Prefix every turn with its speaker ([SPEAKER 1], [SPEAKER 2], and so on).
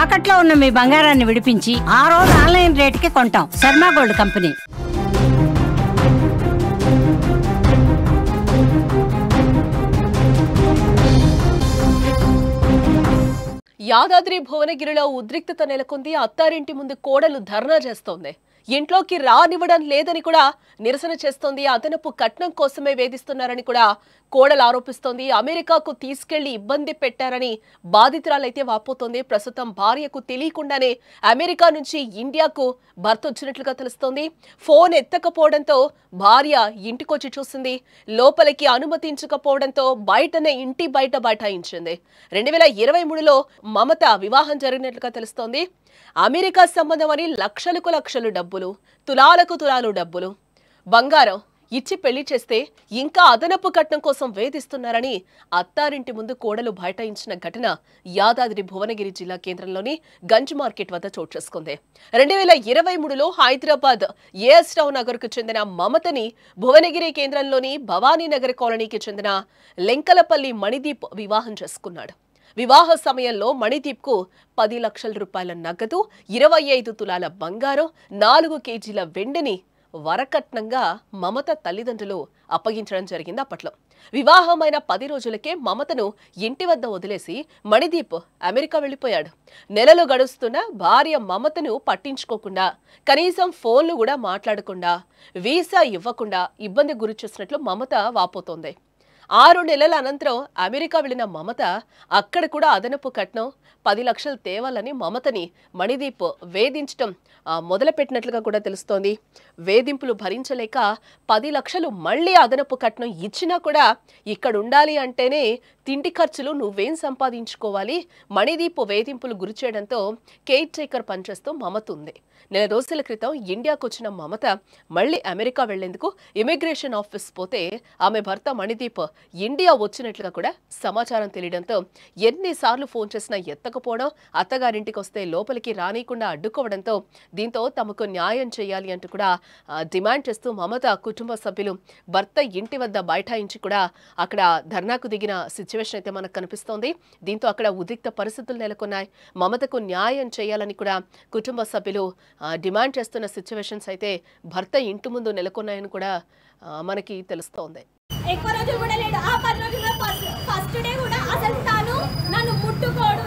[SPEAKER 1] తాకట్లో ఉన్న మీ బంగారాన్ని విడిపించి ఆ రోజు ఆన్లైన్ రేటుకి కొంటాం. Sharma gold company.
[SPEAKER 2] యాదాద్రి భువనగిరిలో ఉద్రిక్తత నెలకొంది. అత్తారింటి ముందు కోడలు ధర్నా చేస్తోంది. ఇంట్లోకి రానివ్వడం లేదని కూడా నిరసన చేస్తోంది. అదనపు కట్నం కోసమే వేధిస్తున్నారని కూడా కోడలు ఆరోపిస్తోంది. అమెరికాకు తీసుకెళ్లి ఇబ్బంది పెట్టారని బాధితురాలైతే వాపోతోంది. ప్రస్తుతం భార్యకు తెలియకుండానే అమెరికా నుంచి ఇండియాకు భర్త వచ్చినట్లుగా తెలుస్తోంది. ఫోన్ ఎత్తకపోవడంతో భార్య ఇంటికొచ్చి చూసింది. లోపలికి అనుమతించకపోవడంతో బయటనే ఇంటి బయట బైఠాయించింది. 2023లో మమత వివాహం జరిగినట్లుగా తెలుస్తోంది. అమెరికా సంబంధం అని లక్షలకు లక్షలు డబ్బులు, తులాలకు తులాలు డబ్బులు, బంగారం ఇచ్చి పెళ్లి చేస్తే ఇంకా అదనపు కట్నం కోసం వేధిస్తున్నారని అత్తారింటి ముందు కోడలు బైఠాయించిన ఘటన యాదాద్రి భువనగిరి జిల్లా కేంద్రంలోని గంజ్ మార్కెట్ వద్ద చోటు చేసుకుంది. 2023లో హైదరాబాద్ ఏఎస్ టౌన్ నగర్కు చెందిన మమతని భువనగిరి కేంద్రంలోని భవానీ నగర్ కాలనీకి చెందిన లెంకలపల్లి మణిదీప్ వివాహం చేసుకున్నాడు. వివాహ సమయంలో మణిదీప్కు 10 లక్షల రూపాయల నగదు, 25 తులాల బంగారం, 4 కేజీల వెండిని వరకట్నంగా మమత తల్లిదండ్రులు అప్పగించడం జరిగింది. అప్పట్లో వివాహమైన 10 రోజులకే మమతను ఇంటి వద్ద వదిలేసి మణిదీప్ అమెరికా వెళ్లిపోయాడు. నెలలు గడుస్తున్న భార్య మమతను పట్టించుకోకుండా, కనీసం ఫోన్లు కూడా మాట్లాడకుండా, వీసా ఇవ్వకుండా ఇబ్బంది గురి చేసినట్లు మమత వాపోతోంది. 6 నెలల అనంతరం అమెరికా వెళ్లిన మమత అక్కడ కూడా అదనపు కట్నం 10 లక్షలు తేవాలని మమతని మణిదీప్ వేధించడం మొదలుపెట్టినట్లుగా కూడా తెలుస్తోంది. వేధింపులు భరించలేక 10 లక్షలు మళ్లీ అదనపు కట్నం ఇచ్చినా కూడా ఇక్కడ ఉండాలి అంటేనే తిండి ఖర్చులు నువ్వేం సంపాదించుకోవాలి, మణిదీప్ వేధింపులు గురి చేయడంతో కేర్ టేకర్ పనిచేస్తూ మమత ఉంది. నెల రోజుల క్రితం ఇండియాకు వచ్చిన మమత మళ్లీ అమెరికా వెళ్లేందుకు ఇమిగ్రేషన్ ఆఫీస్ పోతే ఆమె భర్త మణిదీప్ ఇండియా వచ్చినట్లుగా కూడా సమాచారం తెలియడంతో ఎన్నిసార్లు ఫోన్ చేసినా ఎత్తకపోవడం, అత్తగారింటికి వస్తే లోపలికి రానికుండా అడ్డుకోవడంతో దీంతో తమకు న్యాయం చేయాలి అంటూ కూడా డిమాండ్ చేస్తూ మమత కుటుంబ సభ్యులు భర్త ఇంటి వద్ద బైఠాయించి కూడా అక్కడ ధర్నాకు దిగిన సిచ్యువేషన్ అయితే మనకు కనిపిస్తోంది. దీంతో అక్కడ ఉద్రిక్త పరిస్థితులు నెలకొన్నాయి. మమతకు న్యాయం చేయాలని కూడా కుటుంబ సభ్యులు డిమాండ్ చేస్తున్న సిచ్యువేషన్స్ అయితే భర్త ఇంటి ముందు నెలకొన్నాయని కూడా మనకి తెలుస్తోంది.
[SPEAKER 3] ఎక్కువ రోజులు కూడా లేదు. ఆ 10 రోజుల్లో ఫస్ట్ డే కూడా అసలు తాను నన్ను ముట్టుకోడు,